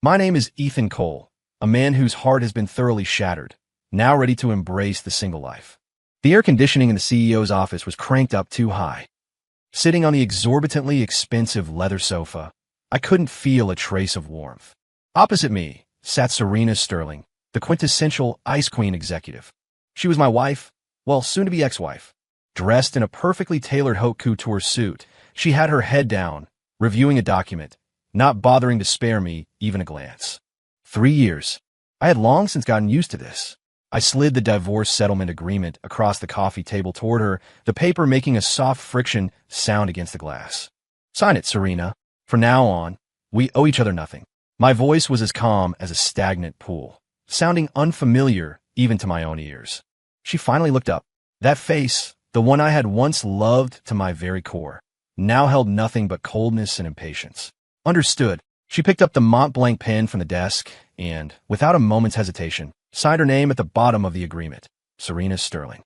My name is Ethan Cole, a man whose heart has been thoroughly shattered, now ready to embrace the single life. The air conditioning in the CEO's office was cranked up too high. Sitting on the exorbitantly expensive leather sofa, I couldn't feel a trace of warmth. Opposite me sat Serena Sterling, the quintessential Ice Queen executive. She was my wife, well, soon-to-be ex-wife. Dressed in a perfectly tailored haute couture suit, she had her head down, reviewing a document, not bothering to spare me even a glance. 3 years. I had long since gotten used to this. I slid the divorce settlement agreement across the coffee table toward her, the paper making a soft friction sound against the glass. Sign it, Serena. From now on, we owe each other nothing. My voice was as calm as a stagnant pool, sounding unfamiliar even to my own ears. She finally looked up. That face, the one I had once loved to my very core, now held nothing but coldness and impatience. Understood. She picked up the Mont-Blanc pen from the desk and, without a moment's hesitation, signed her name at the bottom of the agreement, Serena Sterling.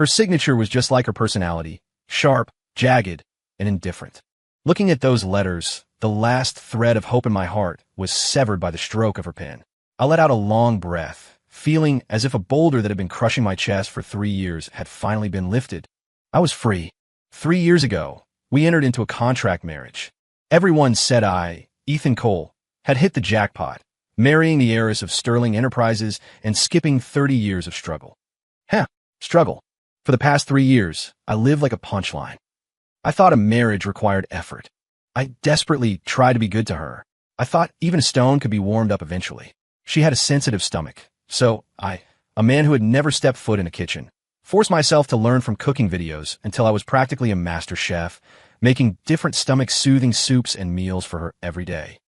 Her signature was just like her personality, sharp, jagged, and indifferent. Looking at those letters, the last thread of hope in my heart was severed by the stroke of her pen. I let out a long breath, feeling as if a boulder that had been crushing my chest for 3 years had finally been lifted. I was free. 3 years ago, we entered into a contract marriage. Everyone said I, Ethan Cole, had hit the jackpot, marrying the heiress of Sterling Enterprises and skipping 30 years of struggle. Struggle. For the past 3 years, I lived like a punchline. I thought a marriage required effort. I desperately tried to be good to her. I thought even a stone could be warmed up eventually. She had a sensitive stomach, so I, a man who had never stepped foot in a kitchen, forced myself to learn from cooking videos until I was practically a master chef, making different stomach-soothing soups and meals for her every day.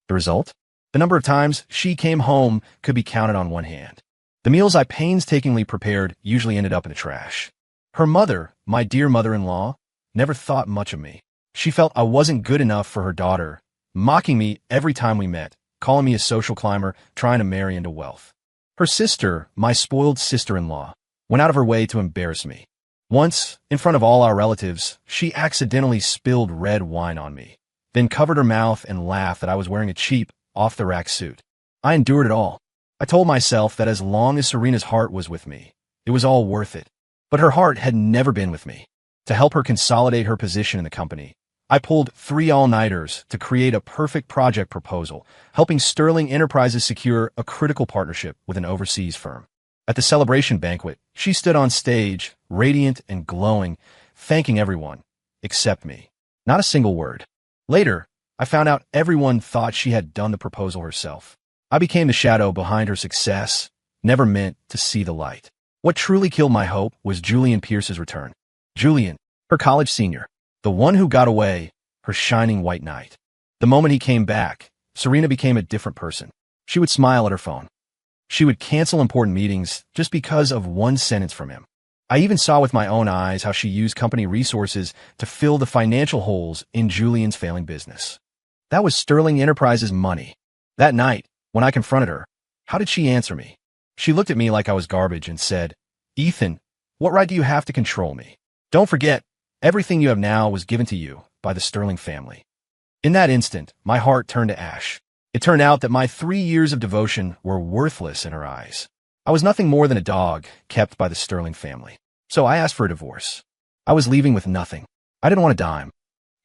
The result? The number of times she came home could be counted on one hand. The meals I painstakingly prepared usually ended up in the trash. Her mother, my dear mother-in-law, never thought much of me. She felt I wasn't good enough for her daughter, mocking me every time we met, calling me a social climber trying to marry into wealth. Her sister, my spoiled sister-in-law, went out of her way to embarrass me. Once, in front of all our relatives, she accidentally spilled red wine on me, then covered her mouth and laughed that I was wearing a cheap, off-the-rack suit. I endured it all. I told myself that as long as Serena's heart was with me, it was all worth it. But her heart had never been with me. To help her consolidate her position in the company, I pulled 3 all-nighters to create a perfect project proposal, helping Sterling Enterprises secure a critical partnership with an overseas firm. At the celebration banquet, she stood on stage, radiant and glowing, thanking everyone, except me. Not a single word. Later, I found out everyone thought she had done the proposal herself. I became the shadow behind her success, never meant to see the light. What truly killed my hope was Julian Pierce's return. Julian, her college senior, the one who got away, her shining white knight. The moment he came back, Serena became a different person. She would smile at her phone. She would cancel important meetings just because of one sentence from him. I even saw with my own eyes how she used company resources to fill the financial holes in Julian's failing business. That was Sterling Enterprises' money. That night, when I confronted her, how did she answer me? She looked at me like I was garbage and said, "Ethan, what right do you have to control me? Don't forget, everything you have now was given to you by the Sterling family." In that instant, my heart turned to ash. It turned out that my 3 years of devotion were worthless in her eyes. I was nothing more than a dog kept by the Sterling family. So I asked for a divorce. I was leaving with nothing. I didn't want a dime.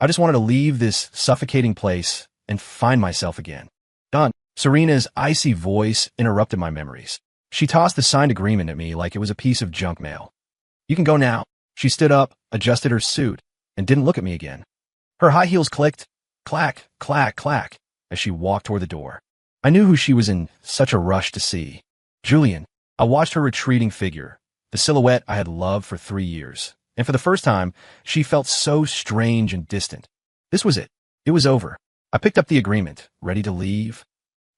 I just wanted to leave this suffocating place and find myself again. Done. Serena's icy voice interrupted my memories. She tossed the signed agreement at me like it was a piece of junk mail. "You can go now." She stood up, adjusted her suit, and didn't look at me again. Her high heels clicked, clack, clack, clack, as she walked toward the door. I knew who she was in such a rush to see. Julian. I watched her retreating figure, the silhouette I had loved for 3 years, and for the first time, she felt so strange and distant. This was it. It was over. I picked up the agreement, ready to leave.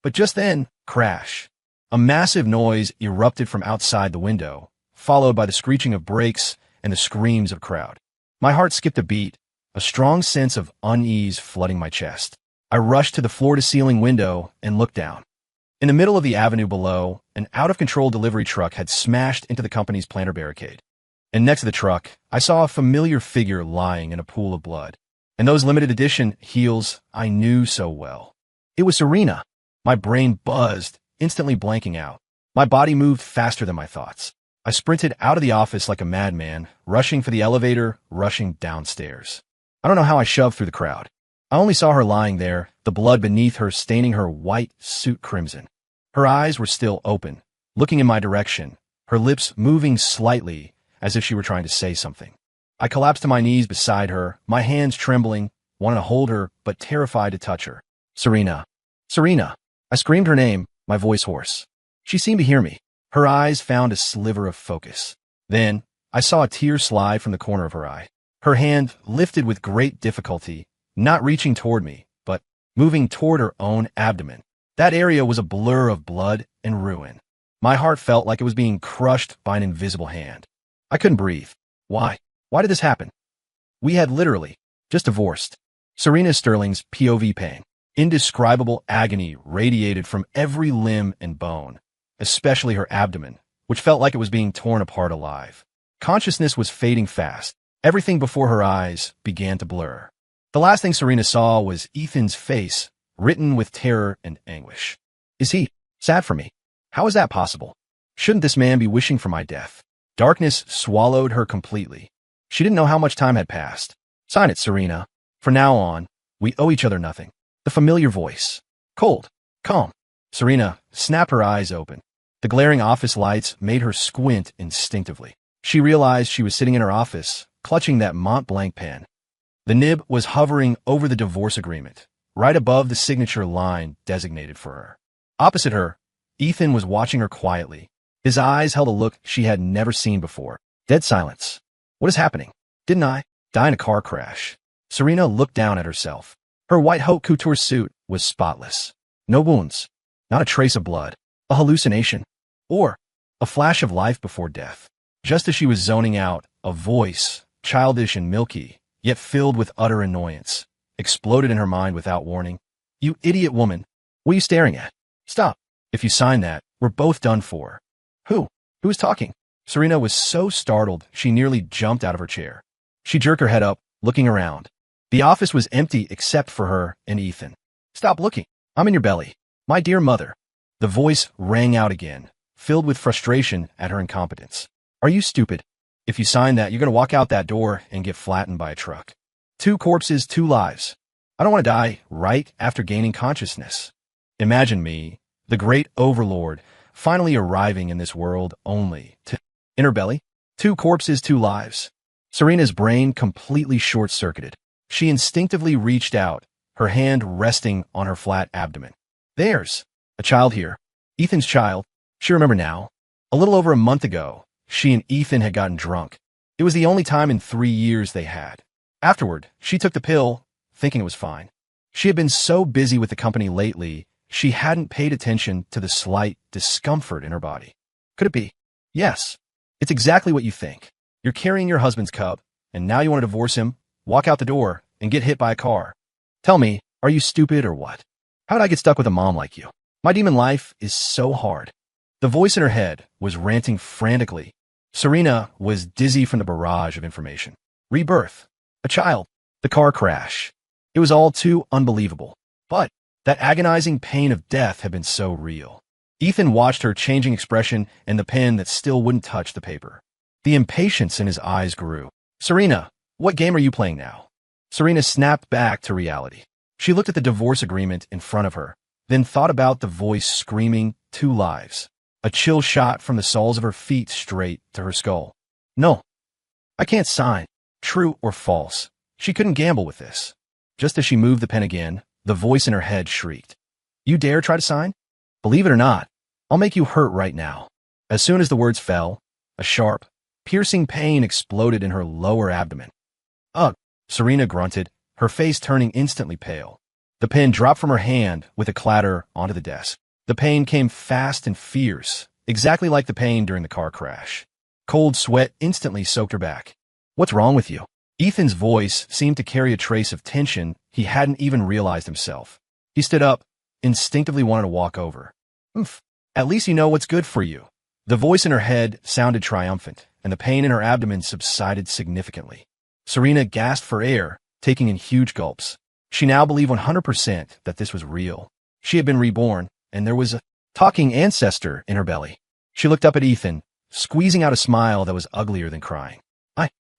But just then, crash. A massive noise erupted from outside the window, followed by the screeching of brakes and the screams of a crowd. My heart skipped a beat, a strong sense of unease flooding my chest. I rushed to the floor-to-ceiling window and looked down. In the middle of the avenue below, an out-of-control delivery truck had smashed into the company's planter barricade. And next to the truck, I saw a familiar figure lying in a pool of blood. And those limited edition heels I knew so well. It was Serena. My brain buzzed, instantly blanking out. My body moved faster than my thoughts. I sprinted out of the office like a madman, rushing for the elevator, rushing downstairs. I don't know how I shoved through the crowd. I only saw her lying there, the blood beneath her staining her white suit crimson. Her eyes were still open, looking in my direction, her lips moving slightly as if she were trying to say something. I collapsed to my knees beside her, my hands trembling, wanting to hold her, but terrified to touch her. Serena. Serena. I screamed her name, my voice hoarse. She seemed to hear me. Her eyes found a sliver of focus. Then, I saw a tear slide from the corner of her eye. Her hand lifted with great difficulty, not reaching toward me, but moving toward her own abdomen. That area was a blur of blood and ruin. My heart felt like it was being crushed by an invisible hand. I couldn't breathe. Why? Why did this happen? We had literally just divorced. Serena Sterling's POV pain. Indescribable agony radiated from every limb and bone, especially her abdomen, which felt like it was being torn apart alive. Consciousness was fading fast. Everything before her eyes began to blur. The last thing Serena saw was Ethan's face, written with terror and anguish. Is he sad for me? How is that possible? Shouldn't this man be wishing for my death? Darkness swallowed her completely. She didn't know how much time had passed. Sign it, Serena. From now on, we owe each other nothing. The familiar voice. Cold. Calm. Serena snapped her eyes open. The glaring office lights made her squint instinctively. She realized she was sitting in her office, clutching that Mont Blanc pen. The nib was hovering over the divorce agreement, right above the signature line designated for her. Opposite her, Ethan was watching her quietly. His eyes held a look she had never seen before. Dead silence. What is happening? Didn't I die in a car crash? Serena looked down at herself. Her white haute couture suit was spotless. No wounds. Not a trace of blood. A hallucination. Or a flash of life before death. Just as she was zoning out, a voice, childish and milky, yet filled with utter annoyance, exploded in her mind without warning. You idiot woman. What are you staring at? Stop. If you sign that, we're both done for. Who? Who is talking? Serena was so startled she nearly jumped out of her chair. She jerked her head up, looking around. The office was empty except for her and Ethan. Stop looking. I'm in your belly. My dear mother. The voice rang out again, filled with frustration at her incompetence. Are you stupid? If you sign that, you're going to walk out that door and get flattened by a truck. 2 corpses, 2 lives. I don't want to die right after gaining consciousness. Imagine me, the great overlord, finally arriving in this world only to... In her belly, 2 corpses, 2 lives. Serena's brain completely short-circuited. She instinctively reached out, her hand resting on her flat abdomen. There's a child here. Ethan's child. She remembered now. A little over a month ago, she and Ethan had gotten drunk. It was the only time in 3 years they had. Afterward, she took the pill, thinking it was fine. She had been so busy with the company lately, she hadn't paid attention to the slight discomfort in her body. Could it be? Yes. It's exactly what you think. You're carrying your husband's cup, and now you want to divorce him, walk out the door, and get hit by a car. Tell me, are you stupid or what? How did I get stuck with a mom like you? My demon life is so hard. The voice in her head was ranting frantically. Serena was dizzy from the barrage of information. Rebirth. A child. The car crash. It was all too unbelievable. But that agonizing pain of death had been so real. Ethan watched her changing expression and the pen that still wouldn't touch the paper. The impatience in his eyes grew. Serena, what game are you playing now? Serena snapped back to reality. She looked at the divorce agreement in front of her, then thought about the voice screaming 2 lives. A chill shot from the soles of her feet straight to her skull. No. I can't sign. True or false. She couldn't gamble with this. Just as she moved the pen again, the voice in her head shrieked. You dare try to sign? Believe it or not, I'll make you hurt right now. As soon as the words fell, a sharp, piercing pain exploded in her lower abdomen. Ugh, Serena grunted, her face turning instantly pale. The pen dropped from her hand with a clatter onto the desk. The pain came fast and fierce, exactly like the pain during the car crash. Cold sweat instantly soaked her back. What's wrong with you? Ethan's voice seemed to carry a trace of tension he hadn't even realized himself. He stood up, instinctively wanted to walk over. Oof, at least you know what's good for you. The voice in her head sounded triumphant, and the pain in her abdomen subsided significantly. Serena gasped for air, taking in huge gulps. She now believed 100% that this was real. She had been reborn, and there was a talking ancestor in her belly. She looked up at Ethan, squeezing out a smile that was uglier than crying.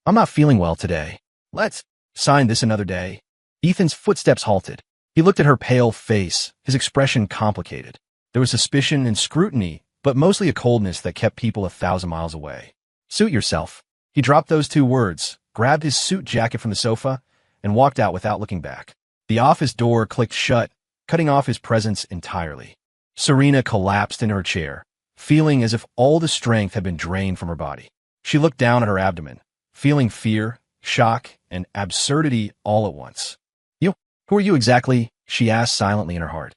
I'm not feeling well today. Let's sign this another day. Ethan's footsteps halted. He looked at her pale face, his expression complicated. There was suspicion and scrutiny, but mostly a coldness that kept people 1,000 miles away. Suit yourself. He dropped those two words, grabbed his suit jacket from the sofa, and walked out without looking back. The office door clicked shut, cutting off his presence entirely. Serena collapsed in her chair, feeling as if all the strength had been drained from her body. She looked down at her abdomen, feeling fear, shock, and absurdity all at once. Who are you exactly? She asked silently in her heart.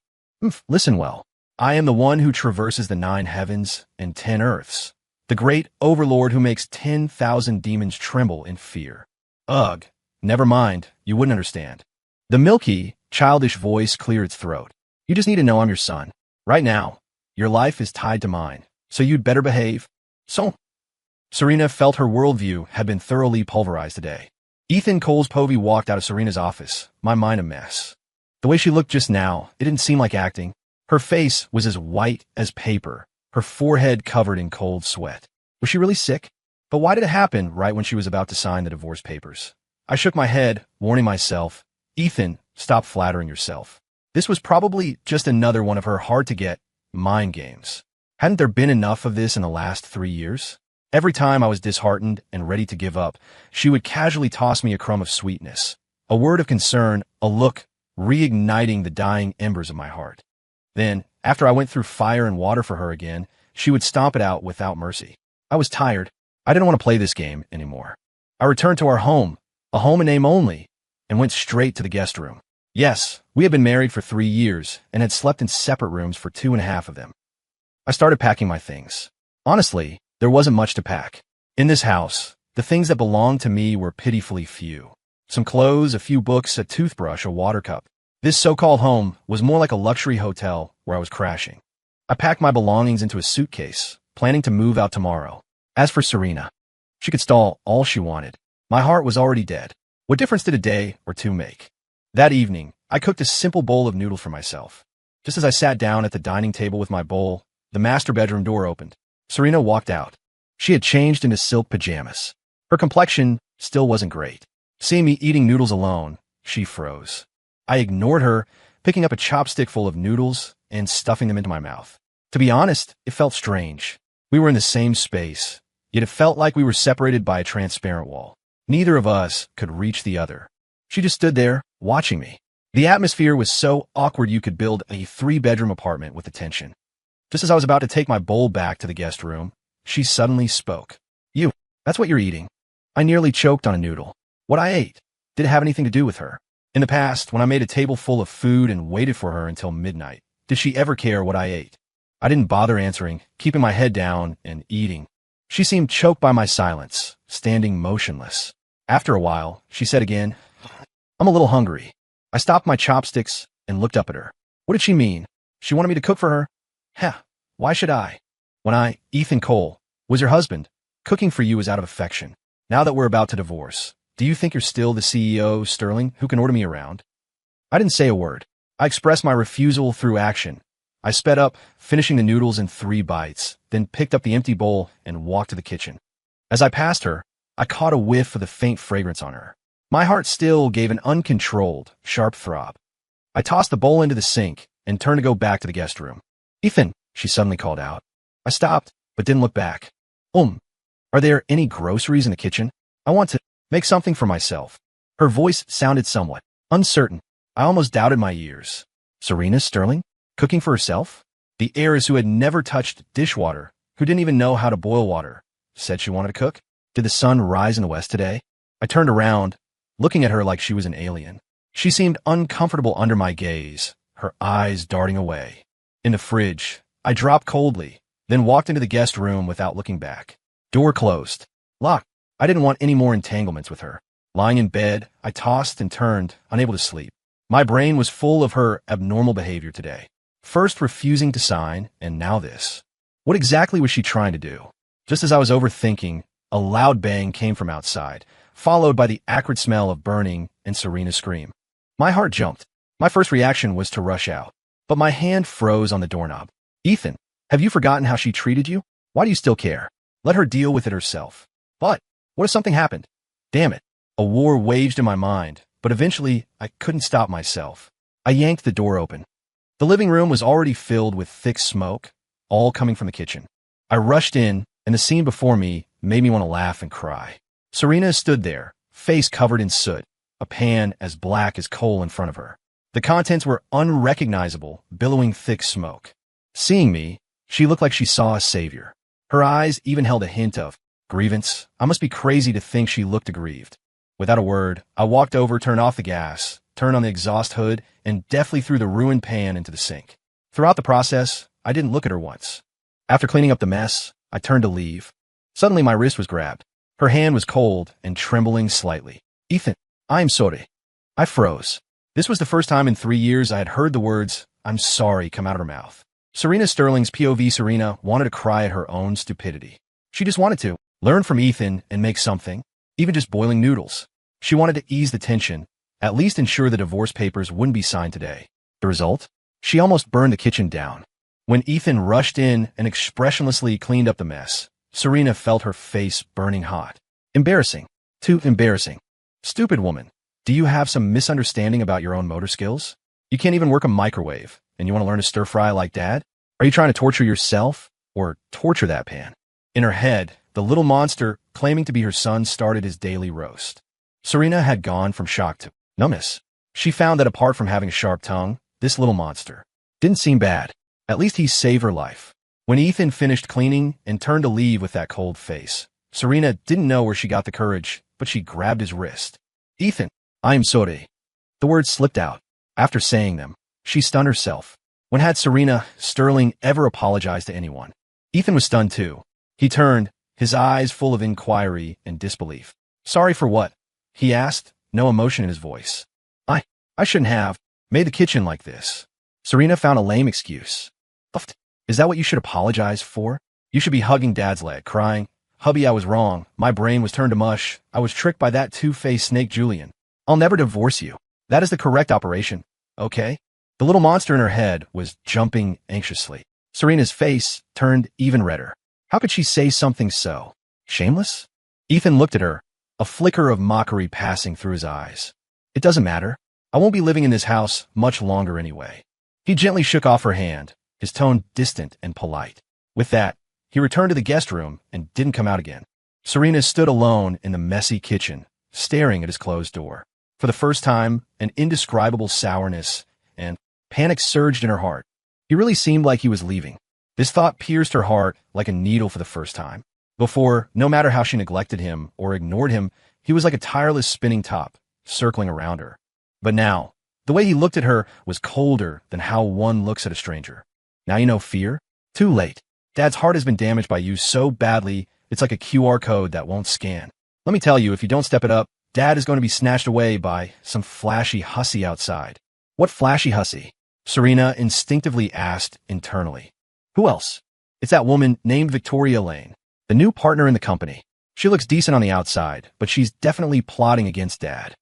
Listen well. I am the one who traverses the 9 heavens and 10 earths, the great overlord who makes 10,000 demons tremble in fear. Ugh, never mind, you wouldn't understand. The milky, childish voice cleared its throat. You just need to know I'm your son. Right now, your life is tied to mine, so you'd better behave. So, Serena felt her worldview had been thoroughly pulverized today. Ethan Cole's Povey walked out of Serena's office, my mind a mess. The way she looked just now, it didn't seem like acting. Her face was as white as paper, her forehead covered in cold sweat. Was she really sick? But why did it happen right when she was about to sign the divorce papers? I shook my head, warning myself, Ethan, stop flattering yourself. This was probably just another one of her hard-to-get mind games. Hadn't there been enough of this in the last 3 years? Every time I was disheartened and ready to give up, she would casually toss me a crumb of sweetness, a word of concern, a look, reigniting the dying embers of my heart. Then, after I went through fire and water for her again, she would stomp it out without mercy. I was tired. I didn't want to play this game anymore. I returned to our home, a home in name only, and went straight to the guest room. Yes, we had been married for 3 years and had slept in separate rooms for 2.5 of them. I started packing my things. Honestly, there wasn't much to pack. In this house, the things that belonged to me were pitifully few. Some clothes, a few books, a toothbrush, a water cup. This so-called home was more like a luxury hotel where I was crashing. I packed my belongings into a suitcase, planning to move out tomorrow. As for Serena, she could stall all she wanted. My heart was already dead. What difference did a day or 2 make? That evening, I cooked a simple bowl of noodles for myself. Just as I sat down at the dining table with my bowl, the master bedroom door opened. Serena walked out. She had changed into silk pajamas. Her complexion still wasn't great. Seeing me eating noodles alone, she froze. I ignored her, picking up a chopstick full of noodles and stuffing them into my mouth. To be honest, it felt strange. We were in the same space, yet it felt like we were separated by a transparent wall. Neither of us could reach the other. She just stood there, watching me. The atmosphere was so awkward you could build a 3-bedroom apartment with attention. Just as I was about to take my bowl back to the guest room, she suddenly spoke. That's what you're eating. I nearly choked on a noodle. What I ate, did it have anything to do with her? In the past, when I made a table full of food and waited for her until midnight, did she ever care what I ate? I didn't bother answering, keeping my head down and eating. She seemed choked by my silence, standing motionless. After a while, she said again, I'm a little hungry. I stopped my chopsticks and looked up at her. What did she mean? She wanted me to cook for her? Why should I? When I, Ethan Cole, was your husband, cooking for you was out of affection. Now that we're about to divorce, do you think you're still the CEO, Sterling, who can order me around? I didn't say a word. I expressed my refusal through action. I sped up, finishing the noodles in 3 bites, then picked up the empty bowl and walked to the kitchen. As I passed her, I caught a whiff of the faint fragrance on her. My heart still gave an uncontrolled, sharp throb. I tossed the bowl into the sink and turned to go back to the guest room. Ethan, she suddenly called out. I stopped, but didn't look back. Are there any groceries in the kitchen? I want to make something for myself. Her voice sounded somewhat uncertain. I almost doubted my ears. Serena Sterling? Cooking for herself? The heiress who had never touched dishwater, who didn't even know how to boil water, said she wanted to cook? Did the sun rise in the west today? I turned around, looking at her like she was an alien. She seemed uncomfortable under my gaze, her eyes darting away. In the fridge, I dropped coldly, then walked into the guest room without looking back. Door closed. Locked. I didn't want any more entanglements with her. Lying in bed, I tossed and turned, unable to sleep. My brain was full of her abnormal behavior today. First refusing to sign, and now this. What exactly was she trying to do? Just as I was overthinking, a loud bang came from outside, followed by the acrid smell of burning and Serena's scream. My heart jumped. My first reaction was to rush out. but my hand froze on the doorknob. Ethan, have you forgotten how she treated you? Why do you still care? Let her deal with it herself. But what if something happened? Damn it. A war waged in my mind, but eventually I couldn't stop myself. I yanked the door open. The living room was already filled with thick smoke, all coming from the kitchen. I rushed in, and the scene before me made me want to laugh and cry. Serena stood there, face covered in soot, a pan as black as coal in front of her. The contents were unrecognizable, billowing thick smoke. Seeing me, she looked like she saw a savior. Her eyes even held a hint of grievance. I must be crazy to think she looked aggrieved. Without a word, I walked over, turned off the gas, turned on the exhaust hood, and deftly threw the ruined pan into the sink. Throughout the process, I didn't look at her once. After cleaning up the mess, I turned to leave. Suddenly my wrist was grabbed. Her hand was cold and trembling slightly. Ethan, I'm sorry. I froze. This was the first time in 3 years I had heard the words, I'm sorry, come out of her mouth. Serena Sterling's POV. Serena wanted to cry at her own stupidity. She just wanted to learn from Ethan and make something, even just boiling noodles. She wanted to ease the tension, at least ensure the divorce papers wouldn't be signed today. The result? She almost burned the kitchen down. When Ethan rushed in and expressionlessly cleaned up the mess, Serena felt her face burning hot. Embarrassing. Too embarrassing. Stupid woman. Do you have some misunderstanding about your own motor skills? You can't even work a microwave, and you want to learn to stir fry like Dad? Are you trying to torture yourself, or torture that pan? In her head, the little monster, claiming to be her son, started his daily roast. Serena had gone from shock to numbness. She found that apart from having a sharp tongue, this little monster didn't seem bad. At least he saved her life. When Ethan finished cleaning and turned to leave with that cold face, Serena didn't know where she got the courage, but she grabbed his wrist. Ethan, I'm sorry. The words slipped out. After saying them, she stunned herself. When had Serena Sterling ever apologized to anyone? Ethan was stunned too. He turned, his eyes full of inquiry and disbelief. Sorry for what? He asked, no emotion in his voice. I shouldn't have made the kitchen like this. Serena found a lame excuse. Is that what you should apologize for? You should be hugging Dad's leg, crying, Hubby, I was wrong. My brain was turned to mush. I was tricked by that two-faced snake Julian. I'll never divorce you. That is the correct operation, okay? The little monster in her head was jumping anxiously. Serena's face turned even redder. How could she say something so shameless? Ethan looked at her, a flicker of mockery passing through his eyes. It doesn't matter. I won't be living in this house much longer anyway. He gently shook off her hand, his tone distant and polite. With that, he returned to the guest room and didn't come out again. Serena stood alone in the messy kitchen, staring at his closed door. For the first time, an indescribable sourness and panic surged in her heart. He really seemed like he was leaving. This thought pierced her heart like a needle for the first time. Before, no matter how she neglected him or ignored him, he was like a tireless spinning top, circling around her. But now, the way he looked at her was colder than how one looks at a stranger. Now you know fear? Too late. Dad's heart has been damaged by you so badly, it's like a QR code that won't scan. Let me tell you, if you don't step it up, Dad is going to be snatched away by some flashy hussy outside. What flashy hussy? Serena instinctively asked internally. Who else? It's that woman named Victoria Lane, the new partner in the company. She looks decent on the outside, but she's definitely plotting against Dad.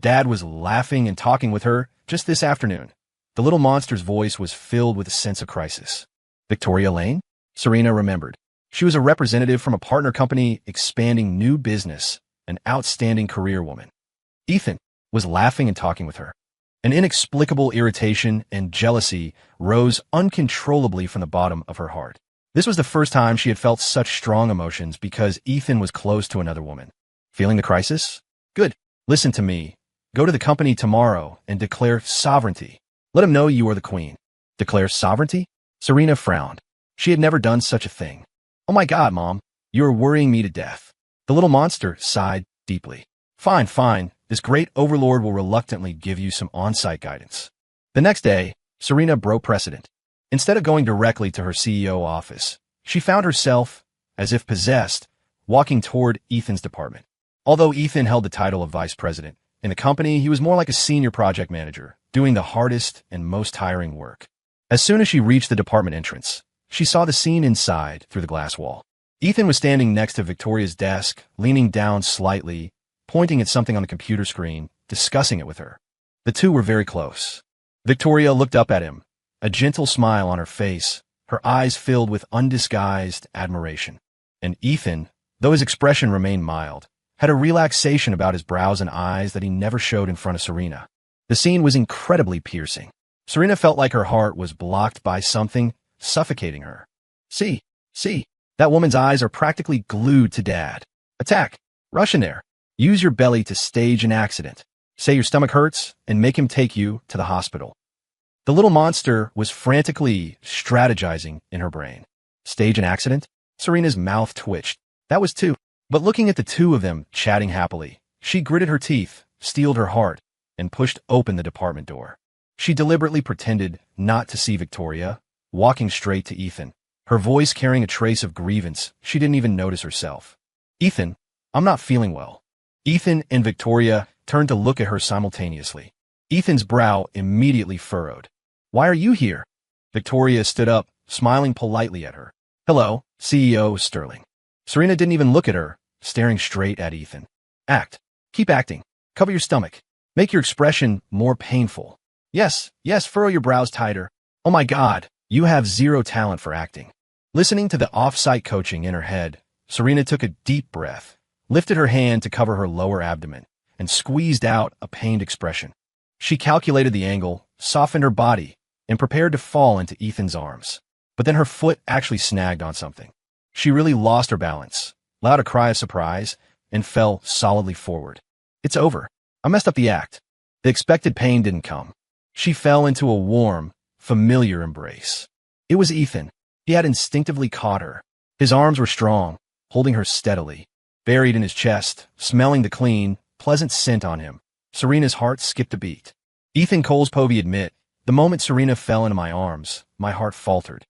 Dad was laughing and talking with her just this afternoon. The little monster's voice was filled with a sense of crisis. Victoria Lane? Serena remembered. She was a representative from a partner company expanding new business, an outstanding career woman. Ethan was laughing and talking with her. An inexplicable irritation and jealousy rose uncontrollably from the bottom of her heart. This was the first time she had felt such strong emotions because Ethan was close to another woman. Feeling the crisis? Good. Listen to me. Go to the company tomorrow and declare sovereignty. Let him know you are the queen. Declare sovereignty? Serena frowned. She had never done such a thing. Oh my God, Mom, you are worrying me to death. The little monster sighed deeply. Fine, fine. This great overlord will reluctantly give you some on-site guidance. The next day, Serena broke precedent. Instead of going directly to her CEO office, she found herself, as if possessed, walking toward Ethan's department. Although Ethan held the title of vice president, in the company he was more like a senior project manager, doing the hardest and most tiring work. As soon as she reached the department entrance, she saw the scene inside through the glass wall. Ethan was standing next to Victoria's desk, leaning down slightly, pointing at something on the computer screen, discussing it with her. The two were very close. Victoria looked up at him, a gentle smile on her face, her eyes filled with undisguised admiration. And Ethan, though his expression remained mild, had a relaxation about his brows and eyes that he never showed in front of Serena. The scene was incredibly piercing. Serena felt like her heart was blocked by something, suffocating her. See, that woman's eyes are practically glued to Dad. Attack! Rush in there. Use your belly to stage an accident. Say your stomach hurts and make him take you to the hospital. The little monster was frantically strategizing in her brain. Stage an accident? Serena's mouth twitched. That was two. But looking at the two of them chatting happily, she gritted her teeth, steeled her heart, and pushed open the department door. She deliberately pretended not to see Victoria, walking straight to Ethan, her voice carrying a trace of grievance she didn't even notice herself. Ethan, I'm not feeling well. Ethan and Victoria turned to look at her simultaneously. Ethan's brow immediately furrowed. Why are you here? Victoria stood up, smiling politely at her. Hello, CEO Sterling. Serena didn't even look at her, staring straight at Ethan. Act. Keep acting. Cover your stomach. Make your expression more painful. Yes, furrow your brows tighter. Oh my God, you have zero talent for acting. Listening to the off-site coaching in her head, Serena took a deep breath, lifted her hand to cover her lower abdomen, and squeezed out a pained expression. She calculated the angle, softened her body, and prepared to fall into Ethan's arms. But then her foot actually snagged on something. She really lost her balance, let out a cry of surprise, and fell solidly forward. It's over. I messed up the act. The expected pain didn't come. She fell into a warm, familiar embrace. It was Ethan. He had instinctively caught her. His arms were strong, holding her steadily. Buried in his chest, smelling the clean, pleasant scent on him, Serena's heart skipped a beat. Ethan Colespovey admit, the moment Serena fell into my arms, my heart faltered.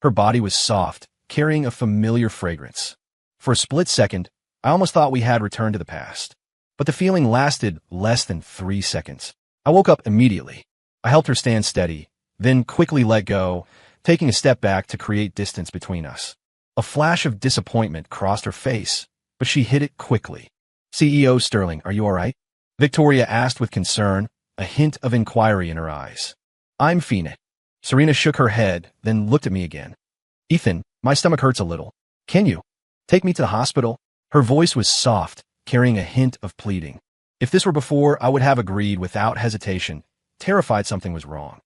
Her body was soft, carrying a familiar fragrance. For a split second, I almost thought we had returned to the past. But the feeling lasted less than 3 seconds. I woke up immediately. I helped her stand steady, then quickly let go, taking a step back to create distance between us. A flash of disappointment crossed her face, but she hid it quickly. CEO Sterling, are you all right? Victoria asked with concern, a hint of inquiry in her eyes. I'm fine. Serena shook her head, then looked at me again. Ethan, my stomach hurts a little. Can you take me to the hospital? Her voice was soft, carrying a hint of pleading. If this were before, I would have agreed without hesitation, terrified something was wrong.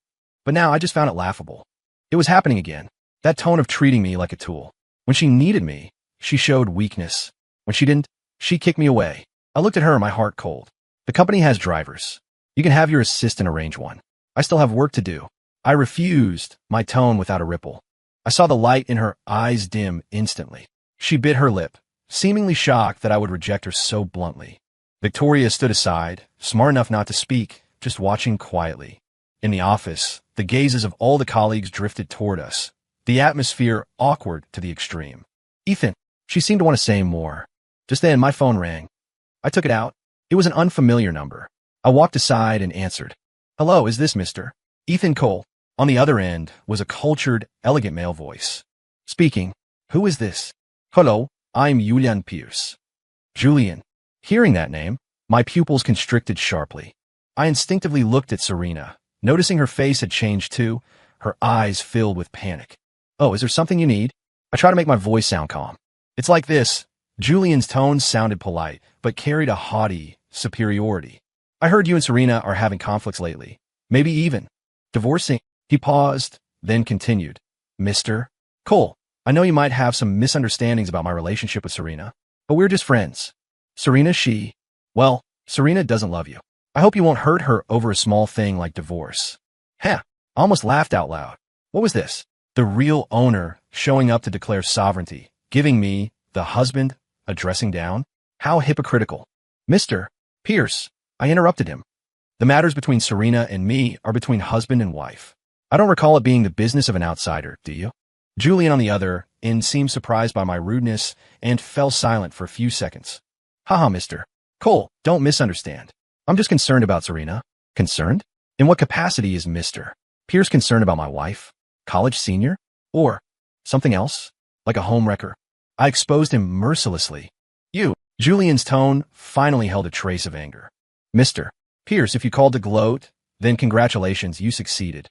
But now I just found it laughable. It was happening again. That tone of treating me like a tool. When she needed me, she showed weakness. When she didn't, she kicked me away. I looked at her, my heart cold. The company has drivers. You can have your assistant arrange one. I still have work to do. I refused, my tone without a ripple. I saw the light in her eyes dim instantly. She bit her lip, seemingly shocked that I would reject her so bluntly. Victoria stood aside, smart enough not to speak, just watching quietly. In the office, the gazes of all the colleagues drifted toward us, the atmosphere awkward to the extreme. Ethan, she seemed to want to say more. Just then, my phone rang. I took it out. It was an unfamiliar number. I walked aside and answered. Hello, is this Mr. Ethan Cole? On the other end was a cultured, elegant male voice. Speaking. Who is this? Hello, I'm Julian Pierce. Julian. Hearing that name, my pupils constricted sharply. I instinctively looked at Serena, noticing her face had changed too, her eyes filled with panic. Oh, is there something you need? I try to make my voice sound calm. It's like this. Julian's tone sounded polite, but carried a haughty superiority. I heard you and Serena are having conflicts lately. Maybe even divorcing. He paused, then continued. Mr. Cole, I know you might have some misunderstandings about my relationship with Serena, but we're just friends. Serena, well, Serena doesn't love you. I hope you won't hurt her over a small thing like divorce. Heh, I almost laughed out loud. What was this? The real owner showing up to declare sovereignty, giving me, the husband, a dressing down? How hypocritical. Mr. Pierce, I interrupted him. The matters between Serena and me are between husband and wife. I don't recall it being the business of an outsider, do you? Julian, on the other end, seemed surprised by my rudeness and fell silent for a few seconds. Haha, Mr. Cole, don't misunderstand. I'm just concerned about Serena. Concerned? In what capacity is Mr. Pierce concerned about my wife? College senior? Or something else? Like a homewrecker? I exposed him mercilessly. You. Julian's tone finally held a trace of anger. Mr. Pierce, if you called to gloat, then congratulations, you succeeded.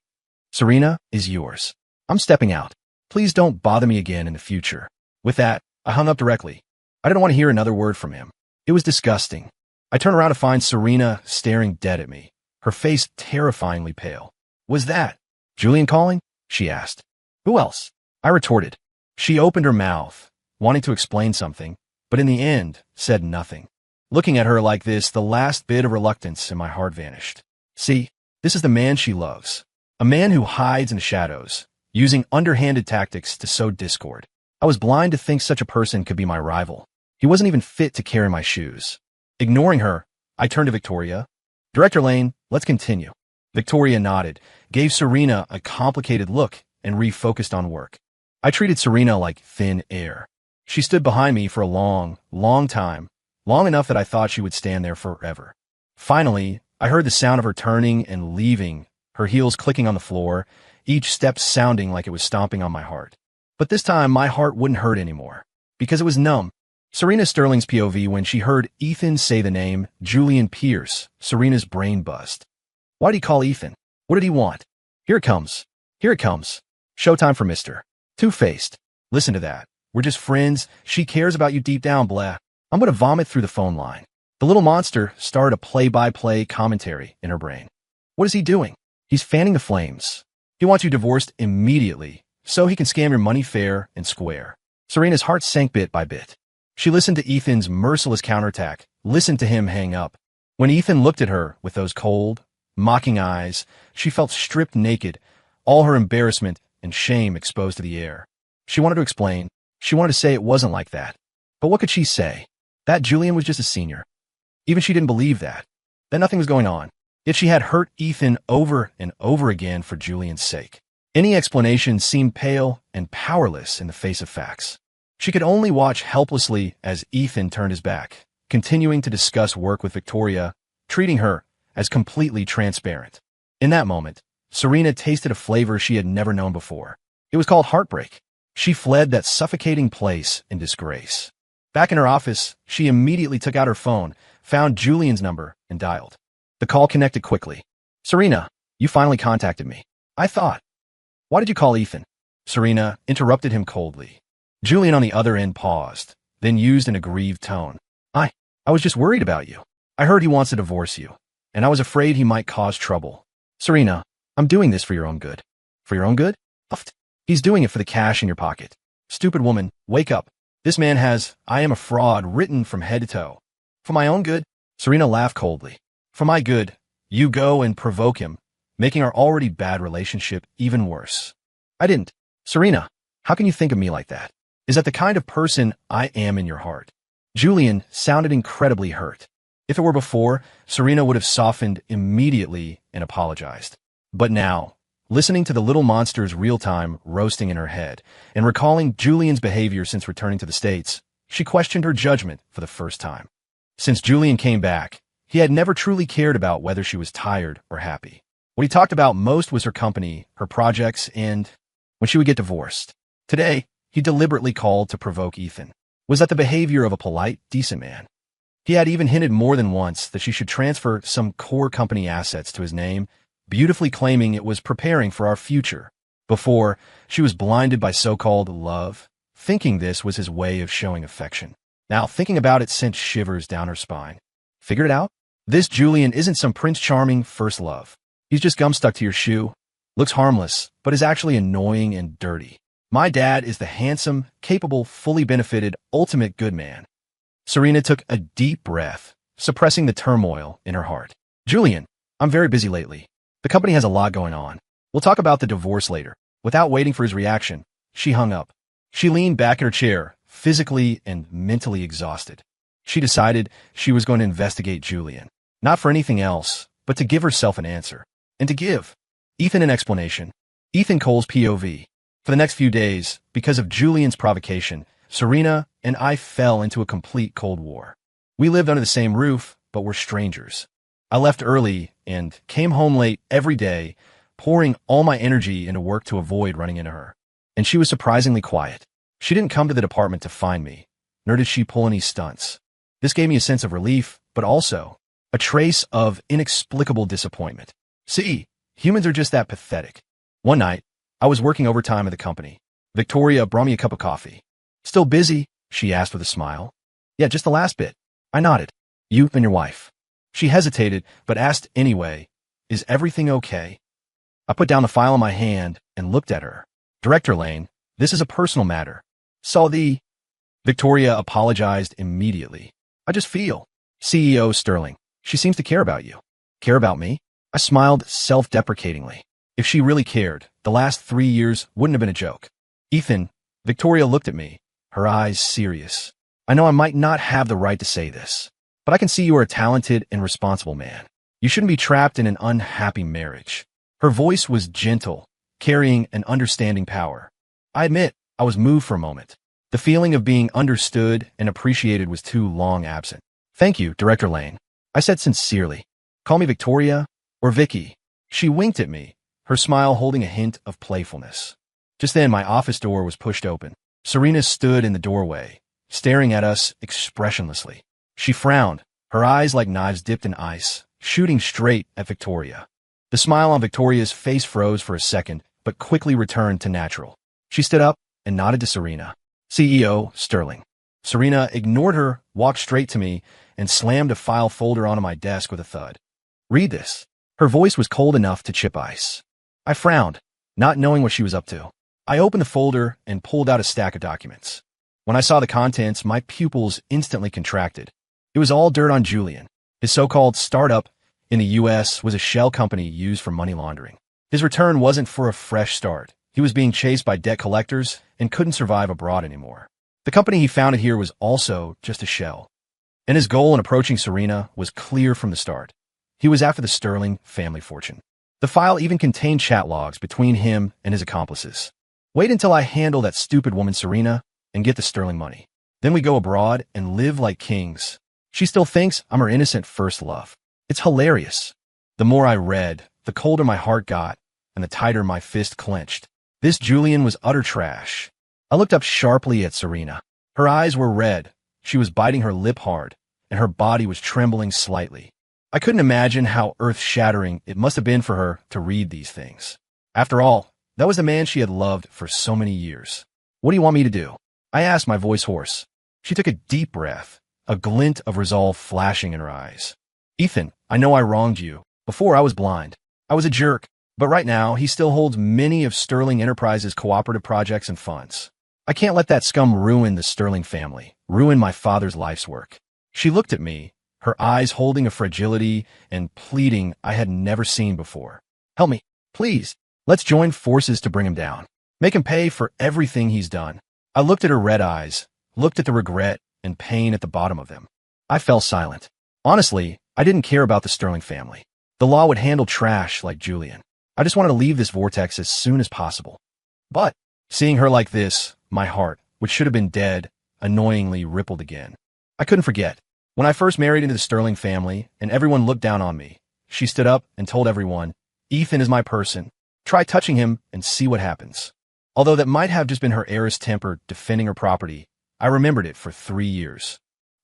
Serena is yours. I'm stepping out. Please don't bother me again in the future. With that, I hung up directly. I didn't want to hear another word from him. It was disgusting. I turned around to find Serena staring dead at me, her face terrifyingly pale. Was that Julian calling? She asked. Who else? I retorted. She opened her mouth, wanting to explain something, but in the end, said nothing. Looking at her like this, the last bit of reluctance in my heart vanished. See, this is the man she loves. A man who hides in the shadows, using underhanded tactics to sow discord. I was blind to think such a person could be my rival. He wasn't even fit to carry my shoes. Ignoring her, I turned to Victoria. Director Lane, let's continue. Victoria nodded, gave Serena a complicated look, and refocused on work. I treated Serena like thin air. She stood behind me for a long, long time, long enough that I thought she would stand there forever. Finally, I heard the sound of her turning and leaving, her heels clicking on the floor, each step sounding like it was stomping on my heart. But this time, my heart wouldn't hurt anymore, because it was numb. Serena Sterling's POV when she heard Ethan say the name Julian Pierce, Serena's brain buzzed. Why did he call Ethan? What did he want? Here it comes. Here it comes. Showtime for Mr. Two-Faced. Listen to that. We're just friends. She cares about you deep down, blah. I'm going to vomit through the phone line. The little monster started a play-by-play commentary in her brain. What is he doing? He's fanning the flames. He wants you divorced immediately, so he can scam your money fair and square. Serena's heart sank bit by bit. She listened to Ethan's merciless counterattack, listened to him hang up. When Ethan looked at her with those cold, mocking eyes, she felt stripped naked, all her embarrassment and shame exposed to the air. She wanted to explain. She wanted to say it wasn't like that. But what could she say? That Julian was just a senior. Even she didn't believe that nothing was going on. Yet she had hurt Ethan over and over again for Julian's sake. Any explanation seemed pale and powerless in the face of facts. She could only watch helplessly as Ethan turned his back, continuing to discuss work with Victoria, treating her as completely transparent. In that moment, Serena tasted a flavor she had never known before. It was called heartbreak. She fled that suffocating place in disgrace. Back in her office, she immediately took out her phone, found Julian's number, and dialed. The call connected quickly. Serena, you finally contacted me. I thought. Why did you call Ethan? Serena interrupted him coldly. Julian on the other end paused, then used an aggrieved tone. I was just worried about you. I heard he wants to divorce you, and I was afraid he might cause trouble. Serena, I'm doing this for your own good. For your own good? He's doing it for the cash in your pocket. Stupid woman, wake up. This man has, I am a fraud, written from head to toe. For my own good? Serena laughed coldly. For my good, you go and provoke him, making our already bad relationship even worse. I didn't. Serena, how can you think of me like that? Is that the kind of person I am in your heart? Julian sounded incredibly hurt. If it were before, Serena would have softened immediately and apologized. But now, listening to the little monster's real-time roasting in her head and recalling Julian's behavior since returning to the States, she questioned her judgment for the first time. Since Julian came back, he had never truly cared about whether she was tired or happy. What he talked about most was her company, her projects, and when she would get divorced. Today, he deliberately called to provoke Ethan. Was that the behavior of a polite, decent man? He had even hinted more than once that she should transfer some core company assets to his name, beautifully claiming it was preparing for our future. Before, she was blinded by so-called love, thinking this was his way of showing affection. Now, thinking about it sent shivers down her spine. Figure it out? This Julian isn't some Prince Charming first love. He's just gum stuck to your shoe, looks harmless, but is actually annoying and dirty. My dad is the handsome, capable, fully benefited, ultimate good man. Serena took a deep breath, suppressing the turmoil in her heart. Julian, I'm very busy lately. The company has a lot going on. We'll talk about the divorce later. Without waiting for his reaction, she hung up. She leaned back in her chair, physically and mentally exhausted. She decided she was going to investigate Julian. Not for anything else, but to give herself an answer. And to give Ethan an explanation. Ethan Cole's POV. For the next few days, because of Julian's provocation, Serena and I fell into a complete Cold War. We lived under the same roof, but were strangers. I left early and came home late every day, pouring all my energy into work to avoid running into her. And she was surprisingly quiet. She didn't come to the department to find me, nor did she pull any stunts. This gave me a sense of relief, but also a trace of inexplicable disappointment. See, humans are just that pathetic. One night, I was working overtime at the company. Victoria brought me a cup of coffee. Still busy? She asked with a smile. Yeah, just the last bit. I nodded. You and your wife. She hesitated, but asked anyway, is everything okay? I put down the file in my hand and looked at her. Director Lane, this is a personal matter. Saw the... Victoria apologized immediately. I just feel. CEO Sterling, she seems to care about you. Care about me? I smiled self-deprecatingly. If she really cared, the last 3 years wouldn't have been a joke. Ethan, Victoria looked at me, her eyes serious. I know I might not have the right to say this, but I can see you are a talented and responsible man. You shouldn't be trapped in an unhappy marriage. Her voice was gentle, carrying an understanding power. I admit, I was moved for a moment. The feeling of being understood and appreciated was too long absent. Thank you, Director Lane, I said sincerely. Call me Victoria or Vicky. She winked at me, her smile holding a hint of playfulness. Just then, my office door was pushed open. Serena stood in the doorway, staring at us expressionlessly. She frowned, her eyes like knives dipped in ice, shooting straight at Victoria. The smile on Victoria's face froze for a second, but quickly returned to natural. She stood up and nodded to Serena. CEO Sterling. Serena ignored her, walked straight to me, and slammed a file folder onto my desk with a thud. Read this. Her voice was cold enough to chip ice. I frowned, not knowing what she was up to. I opened the folder and pulled out a stack of documents. When I saw the contents, my pupils instantly contracted. It was all dirt on Julian. His so-called startup in the U.S. was a shell company used for money laundering. His return wasn't for a fresh start. He was being chased by debt collectors and couldn't survive abroad anymore. The company he founded here was also just a shell. And his goal in approaching Serena was clear from the start. He was after the Sterling family fortune. The file even contained chat logs between him and his accomplices. Wait until I handle that stupid woman Serena and get the Sterling money. Then we go abroad and live like kings. She still thinks I'm her innocent first love. It's hilarious. The more I read, the colder my heart got, and the tighter my fist clenched. This Julian was utter trash. I looked up sharply at Serena. Her eyes were red, she was biting her lip hard, and her body was trembling slightly. I couldn't imagine how earth-shattering it must have been for her to read these things. After all, that was the man she had loved for so many years. What do you want me to do? I asked, my voice hoarse. She took a deep breath, a glint of resolve flashing in her eyes. Ethan, I know I wronged you. Before I was blind. I was a jerk, but right now he still holds many of Sterling Enterprises' cooperative projects and funds. I can't let that scum ruin the Sterling family, ruin my father's life's work. She looked at me, her eyes holding a fragility and pleading I had never seen before. Help me, please. Let's join forces to bring him down. Make him pay for everything he's done. I looked at her red eyes, looked at the regret and pain at the bottom of them. I fell silent. Honestly, I didn't care about the Sterling family. The law would handle trash like Julian. I just wanted to leave this vortex as soon as possible. But, seeing her like this, my heart, which should have been dead, annoyingly rippled again. I couldn't forget. When I first married into the Sterling family, and everyone looked down on me, she stood up and told everyone, Ethan is my person. Try touching him and see what happens. Although that might have just been her heiress temper defending her property, I remembered it for 3 years.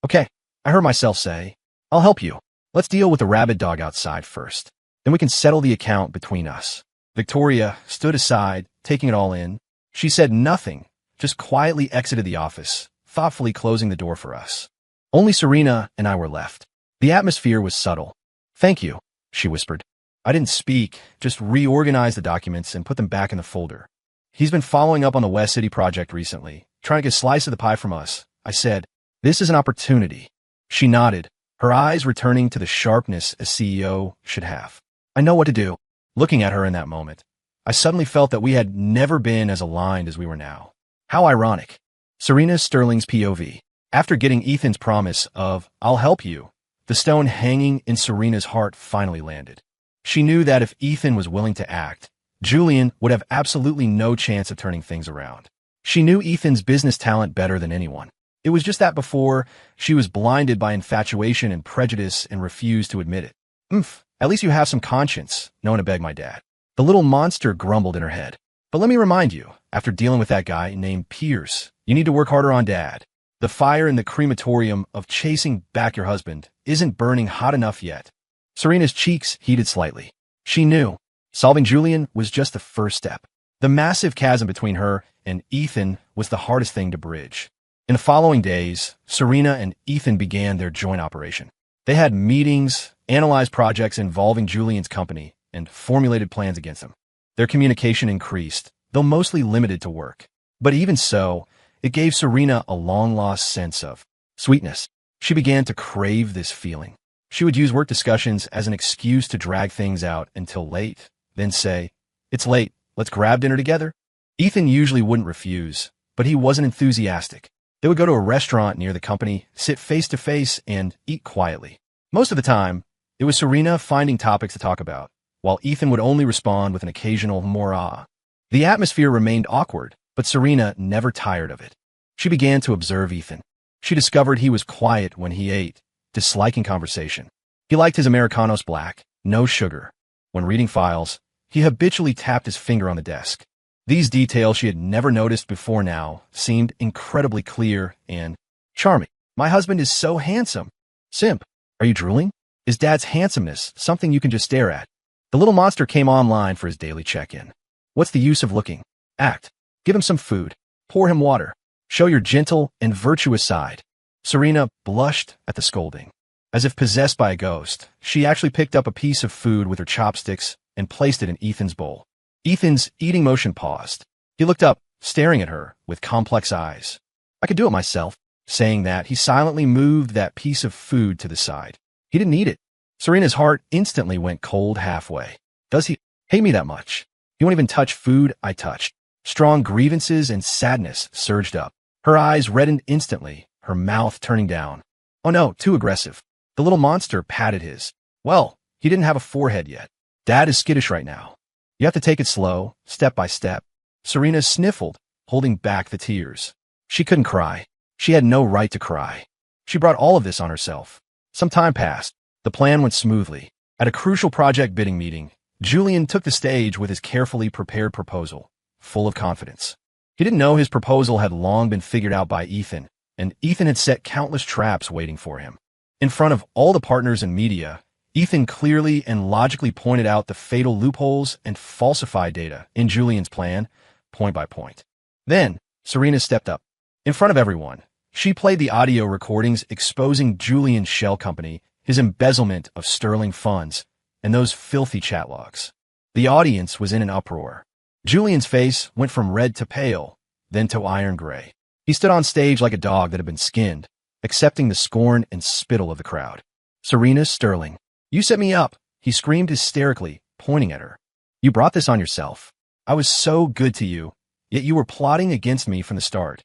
Okay, I heard myself say, I'll help you. Let's deal with the rabid dog outside first. Then we can settle the account between us. Victoria stood aside, taking it all in. She said nothing, just quietly exited the office, thoughtfully closing the door for us. Only Serena and I were left. The atmosphere was subtle. Thank you, she whispered. I didn't speak, just reorganized the documents and put them back in the folder. He's been following up on the West City project recently, trying to get a slice of the pie from us. I said, this is an opportunity. She nodded, her eyes returning to the sharpness a CEO should have. I know what to do. Looking at her in that moment, I suddenly felt that we had never been as aligned as we were now. How ironic. Serena Sterling's POV. After getting Ethan's promise of, I'll help you, the stone hanging in Serena's heart finally landed. She knew that if Ethan was willing to act, Julian would have absolutely no chance of turning things around. She knew Ethan's business talent better than anyone. It was just that before, she was blinded by infatuation and prejudice and refused to admit it. At least you have some conscience, Nona begged my dad. The little monster grumbled in her head. But let me remind you, after dealing with that guy named Pierce, you need to work harder on Dad. The fire in the crematorium of chasing back your husband isn't burning hot enough yet. Serena's cheeks heated slightly. She knew. Solving Julian was just the first step. The massive chasm between her and Ethan was the hardest thing to bridge. In the following days, Serena and Ethan began their joint operation. They had meetings, analyzed projects involving Julian's company, and formulated plans against him. Their communication increased, though mostly limited to work. But even so, it gave Serena a long-lost sense of sweetness. She began to crave this feeling. She would use work discussions as an excuse to drag things out until late, then say, "It's late, let's grab dinner together." Ethan usually wouldn't refuse, but he wasn't enthusiastic. They would go to a restaurant near the company, sit face-to-face, and eat quietly. Most of the time, it was Serena finding topics to talk about, while Ethan would only respond with an occasional "more." The atmosphere remained awkward, but Serena never tired of it. She began to observe Ethan. She discovered he was quiet when he ate, disliking conversation. He liked his Americanos black, no sugar. When reading files, he habitually tapped his finger on the desk. These details she had never noticed before now seemed incredibly clear and charming. "My husband is so handsome." "Simp, are you drooling? Is Dad's handsomeness something you can just stare at?" The little monster came online for his daily check-in. "What's the use of looking? Act. Give him some food. Pour him water. Show your gentle and virtuous side." Serena blushed at the scolding. As if possessed by a ghost, she actually picked up a piece of food with her chopsticks and placed it in Ethan's bowl. Ethan's eating motion paused. He looked up, staring at her with complex eyes. "I could do it myself." Saying that, he silently moved that piece of food to the side. He didn't eat it. Serena's heart instantly went cold halfway. Does he hate me that much? He won't even touch food I touched. Strong grievances and sadness surged up. Her eyes reddened instantly, her mouth turning down. "Oh no, too aggressive." The little monster patted his. "Well, he didn't have a forehead yet. Dad is skittish right now. You have to take it slow, step by step." Serena sniffled, holding back the tears. She couldn't cry. She had no right to cry. She brought all of this on herself. Some time passed. The plan went smoothly. At a crucial project bidding meeting, Julian took the stage with his carefully prepared proposal, full of confidence. He didn't know his proposal had long been figured out by Ethan, and Ethan had set countless traps waiting for him. In front of all the partners and media, Ethan clearly and logically pointed out the fatal loopholes and falsified data in Julian's plan, point by point. Then, Serena stepped up. In front of everyone, she played the audio recordings exposing Julian's shell company, his embezzlement of sterling funds, and those filthy chat logs. The audience was in an uproar. Julian's face went from red to pale, then to iron gray. He stood on stage like a dog that had been skinned, accepting the scorn and spittle of the crowd. "Serena Sterling, you set me up," he screamed hysterically, pointing at her. "You brought this on yourself. I was so good to you, yet you were plotting against me from the start."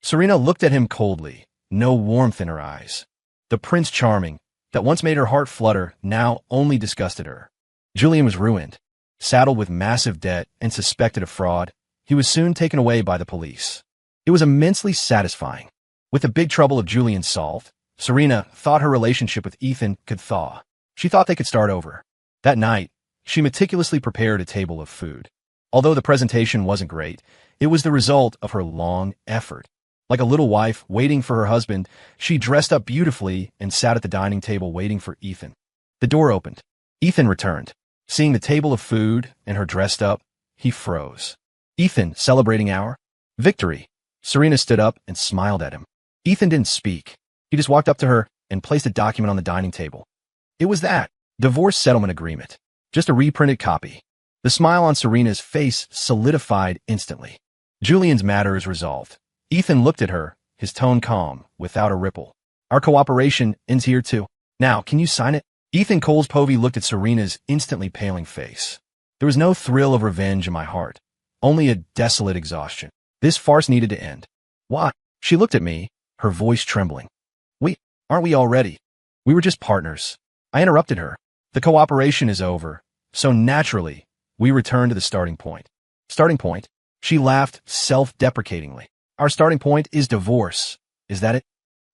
Serena looked at him coldly, no warmth in her eyes. The Prince Charming, that once made her heart flutter, now only disgusted her. Julian was ruined. Saddled with massive debt and suspected of fraud, he was soon taken away by the police. It was immensely satisfying. With the big trouble of Julian solved, Serena thought her relationship with Ethan could thaw. She thought they could start over. That night, she meticulously prepared a table of food. Although the presentation wasn't great, it was the result of her long effort. Like a little wife waiting for her husband, she dressed up beautifully and sat at the dining table waiting for Ethan. The door opened. Ethan returned. Seeing the table of food and her dressed up, he froze. "Ethan, celebrating our victory." Serena stood up and smiled at him. Ethan didn't speak. He just walked up to her and placed a document on the dining table. It was that divorce settlement agreement, just a reprinted copy. The smile on Serena's face solidified instantly. Julian's matter is resolved. Ethan looked at her, his tone calm, without a ripple. "Our cooperation ends here too. Now, can you sign it?" Ethan Coles-Povey looked at Serena's instantly paling face. "There was no thrill of revenge in my heart, only a desolate exhaustion. This farce needed to end." "Why?" She looked at me, her voice trembling. Aren't we already? We were just partners." I interrupted her. "The cooperation is over, so naturally, we return to the starting point." "Starting point?" She laughed self-deprecatingly. "Our starting point is divorce. Is that it?"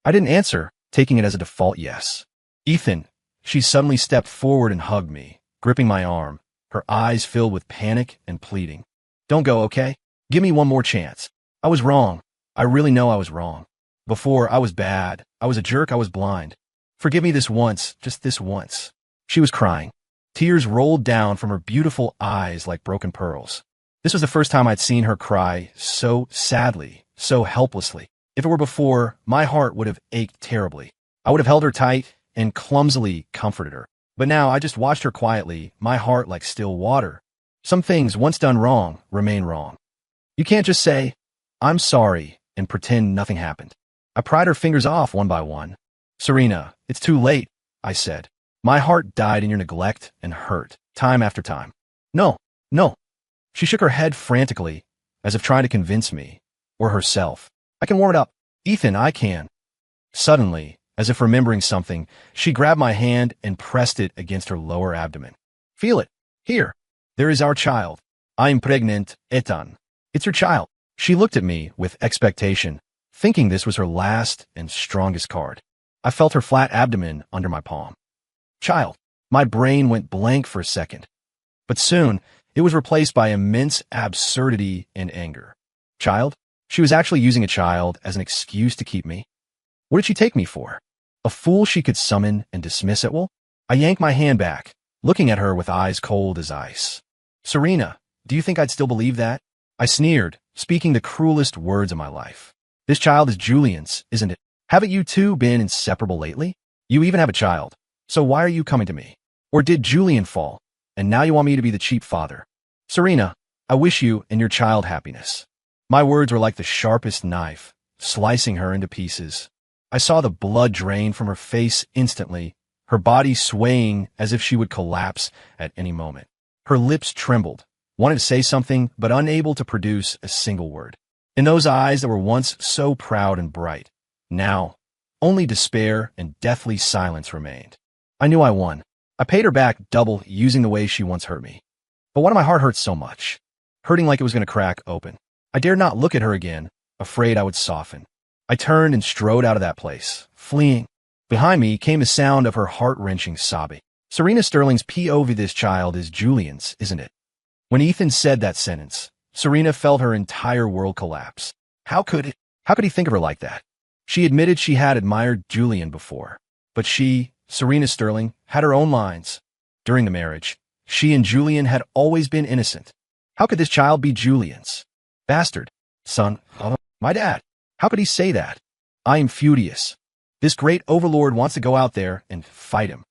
I didn't answer, taking it as a default yes. "Ethan." She suddenly stepped forward and hugged me, gripping my arm, her eyes filled with panic and pleading. "Don't go, okay? Give me one more chance. I was wrong. I really know I was wrong. Before, I was bad. I was a jerk. I was blind. Forgive me this once, just this once." She was crying. Tears rolled down from her beautiful eyes like broken pearls. This was the first time I'd seen her cry so sadly, so helplessly. If it were before, my heart would have ached terribly. I would have held her tight and clumsily comforted her. But now I just watched her quietly, my heart like still water. Some things, once done wrong, remain wrong. You can't just say, "I'm sorry," and pretend nothing happened. I pried her fingers off one by one. "Serena, it's too late," I said. "My heart died in your neglect and hurt, time after time." "No, no." She shook her head frantically, as if trying to convince me, or herself. "I can warm it up. Ethan, I can." Suddenly, as if remembering something, she grabbed my hand and pressed it against her lower abdomen. "Feel it. Here. There is our child. I'm pregnant, Ethan. It's your child." She looked at me with expectation, thinking this was her last and strongest card. I felt her flat abdomen under my palm. Child. My brain went blank for a second. But soon, it was replaced by immense absurdity and anger. Child? She was actually using a child as an excuse to keep me? What did she take me for? A fool she could summon and dismiss at will? I yanked my hand back, looking at her with eyes cold as ice. "Serena, do you think I'd still believe that?" I sneered, speaking the cruelest words of my life. "This child is Julian's, isn't it? Haven't you two been inseparable lately? You even have a child. So why are you coming to me? Or did Julian fall, and now you want me to be the cheap father? Serena, I wish you and your child happiness." My words were like the sharpest knife, slicing her into pieces. I saw the blood drain from her face instantly, her body swaying as if she would collapse at any moment. Her lips trembled, wanting to say something, but unable to produce a single word. In those eyes that were once so proud and bright, now, only despair and deathly silence remained. I knew I won. I paid her back double using the way she once hurt me. But why did my heart hurt so much? Hurting like it was going to crack open. I dared not look at her again, afraid I would soften. I turned and strode out of that place, fleeing. Behind me came the sound of her heart-wrenching sobbing. Serena Sterling's POV this child is Julian's, isn't it? When Ethan said that sentence, Serena felt her entire world collapse. How could he think of her like that? She admitted she had admired Julian before, but she, Serena Sterling, had her own lines. During the marriage, she and Julian had always been innocent. How could this child be Julian's? Bastard. Son of my dad. How could he say that? I am furious. This great overlord wants to go out there and fight him.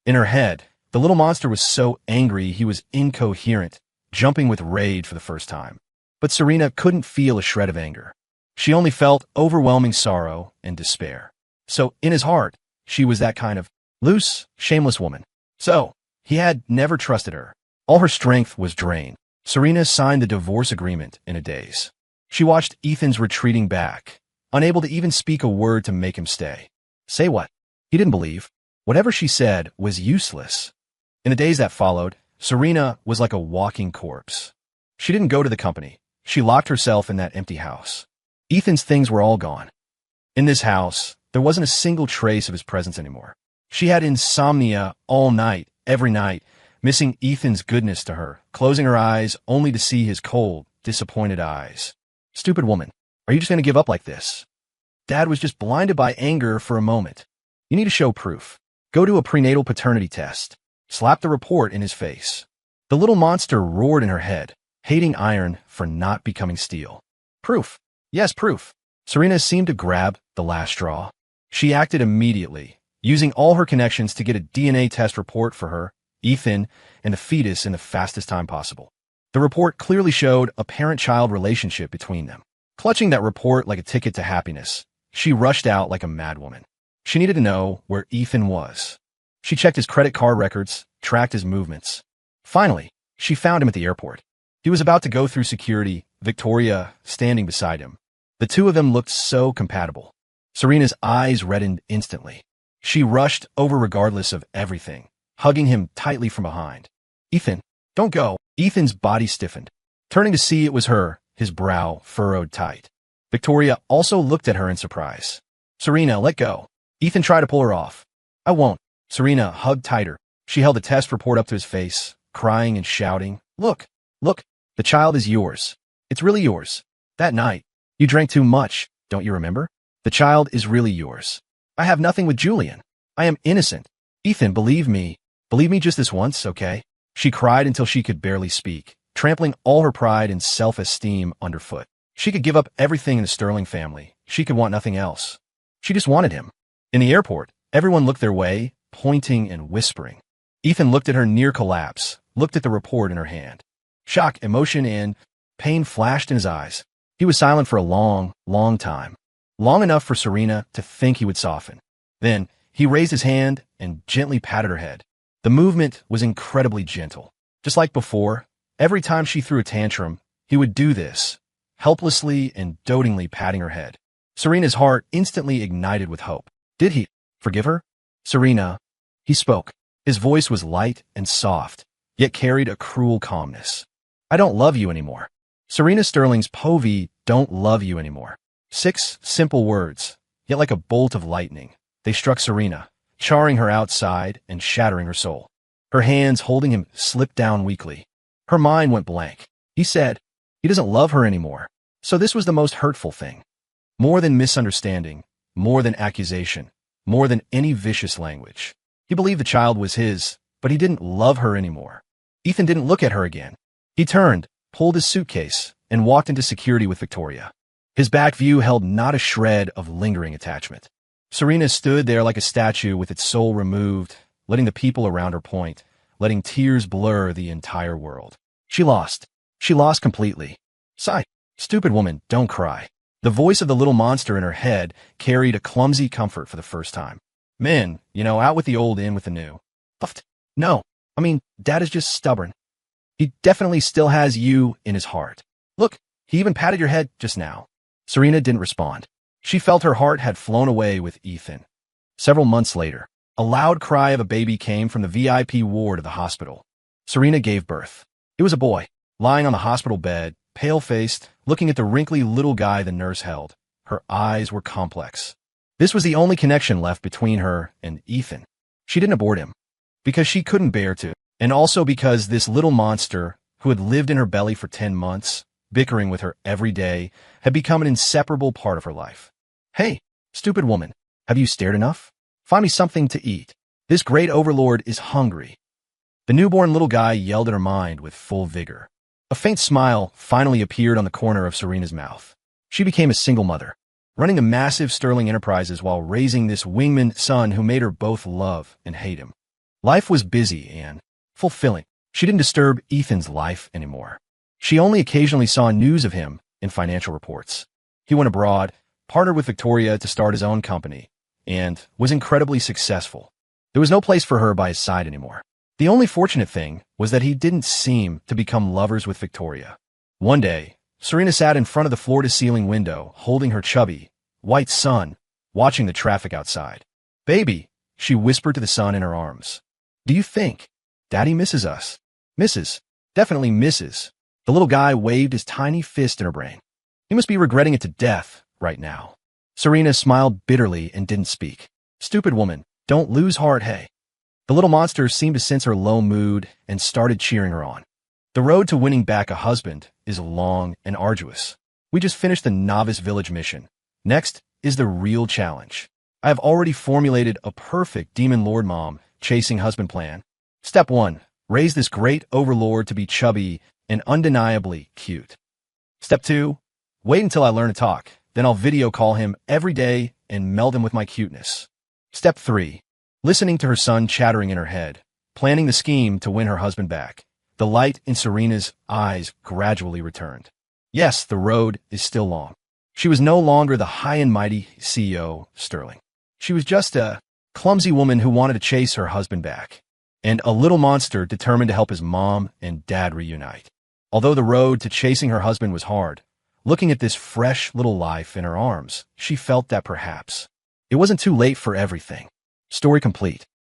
In her head, the little monster was so angry he was incoherent, jumping with rage for the first time. But Serena couldn't feel a shred of anger. She only felt overwhelming sorrow and despair. So, in his heart, she was that kind of loose, shameless woman. So, he had never trusted her. All her strength was drained. Serena signed the divorce agreement in a daze. She watched Ethan's retreating back, unable to even speak a word to make him stay. Say what? He didn't believe. Whatever she said was useless. In the days that followed, Serena was like a walking corpse. She didn't go to the company. She locked herself in that empty house. Ethan's things were all gone. In this house, there wasn't a single trace of his presence anymore. She had insomnia all night, every night, missing Ethan's goodness to her, closing her eyes only to see his cold, disappointed eyes. Stupid woman, are you just going to give up like this? Dad was just blinded by anger for a moment. You need to show proof. Go to a prenatal paternity test. Slap the report in his face. The little monster roared in her head, hating iron for not becoming steel. Proof. Yes, proof. Serena seemed to grab the last straw. She acted immediately, using all her connections to get a DNA test report for her, Ethan, and the fetus in the fastest time possible. The report clearly showed a parent-child relationship between them. Clutching that report like a ticket to happiness, she rushed out like a madwoman. She needed to know where Ethan was. She checked his credit card records, tracked his movements. Finally, she found him at the airport. He was about to go through security, Victoria standing beside him. The two of them looked so compatible. Serena's eyes reddened instantly. She rushed over regardless of everything, hugging him tightly from behind. Ethan, don't go. Ethan's body stiffened. Turning to see it was her, his brow furrowed tight. Victoria also looked at her in surprise. Serena, let go. Ethan tried to pull her off. I won't. Serena hugged tighter. She held the test report up to his face, crying and shouting, Look, the child is yours. It's really yours. That night, you drank too much, don't you remember? The child is really yours. I have nothing with Julian. I am innocent. Ethan, believe me. Believe me just this once, okay? She cried until she could barely speak, trampling all her pride and self-esteem underfoot. She could give up everything in the Sterling family. She could want nothing else. She just wanted him. In the airport, everyone looked their way, pointing and whispering. Ethan looked at her near collapse, looked at the report in her hand. Shock, emotion, and pain flashed in his eyes. He was silent for a long, long time. Long enough for Serena to think he would soften. Then, he raised his hand and gently patted her head. The movement was incredibly gentle. Just like before, every time she threw a tantrum, he would do this, helplessly and dotingly patting her head. Serena's heart instantly ignited with hope. Did he forgive her? Serena, he spoke. His voice was light and soft, yet carried a cruel calmness. I don't love you anymore. Serena Sterling's povey don't love you anymore. 6 simple words, yet like a bolt of lightning. They struck Serena, charring her outside and shattering her soul. Her hands holding him slipped down weakly. Her mind went blank. He said, he doesn't love her anymore. So this was the most hurtful thing. More than misunderstanding, more than accusation, more than any vicious language. He believed the child was his, but he didn't love her anymore. Ethan didn't look at her again. He turned, pulled his suitcase, and walked into security with Victoria. His back view held not a shred of lingering attachment. Serena stood there like a statue with its soul removed, letting the people around her point, letting tears blur the entire world. She lost. She lost completely. Sigh. Stupid woman, don't cry. The voice of the little monster in her head carried a clumsy comfort for the first time. Men, out with the old, in with the new. Puffed. No, Dad is just stubborn. He definitely still has you in his heart. Look, he even patted your head just now. Serena didn't respond. She felt her heart had flown away with Ethan. Several months later, a loud cry of a baby came from the VIP ward of the hospital. Serena gave birth. It was a boy, lying on the hospital bed, pale-faced, looking at the wrinkly little guy the nurse held. Her eyes were complex. This was the only connection left between her and Ethan. She didn't abort him, because she couldn't bear to, and also because this little monster, who had lived in her belly for 10 months, bickering with her every day, had become an inseparable part of her life. Hey, stupid woman, have you stared enough? Find me something to eat. This great overlord is hungry. The newborn little guy yelled at her mind with full vigor. A faint smile finally appeared on the corner of Serena's mouth. She became a single mother, running the massive Sterling enterprises while raising this wingman son who made her both love and hate him. Life was busy and fulfilling. She didn't disturb Ethan's life anymore. She only occasionally saw news of him in financial reports. He went abroad, partnered with Victoria to start his own company, and was incredibly successful. There was no place for her by his side anymore. The only fortunate thing was that he didn't seem to become lovers with Victoria. One day, Serena sat in front of the floor-to-ceiling window, holding her chubby, white son, watching the traffic outside. Baby, she whispered to the son in her arms. Do you think Daddy misses us? Misses. Definitely misses. The little guy waved his tiny fist in her brain. He must be regretting it to death right now. Serena smiled bitterly and didn't speak. Stupid woman, don't lose heart, hey. The little monster seemed to sense her low mood and started cheering her on. The road to winning back a husband is long and arduous. We just finished the novice village mission. Next is the real challenge. I have already formulated a perfect demon lord mom chasing husband plan. Step 1. Raise this great overlord to be chubby and undeniably cute. Step 2. Wait until I learn to talk. Then I'll video call him every day and meld him with my cuteness. Step 3. Listening to her son chattering in her head, planning the scheme to win her husband back. The light in Serena's eyes gradually returned. Yes, the road is still long. She was no longer the high and mighty CEO Sterling. She was just a clumsy woman who wanted to chase her husband back, and a little monster determined to help his mom and dad reunite. Although the road to chasing her husband was hard, looking at this fresh little life in her arms, she felt that perhaps it wasn't too late for everything. Story complete.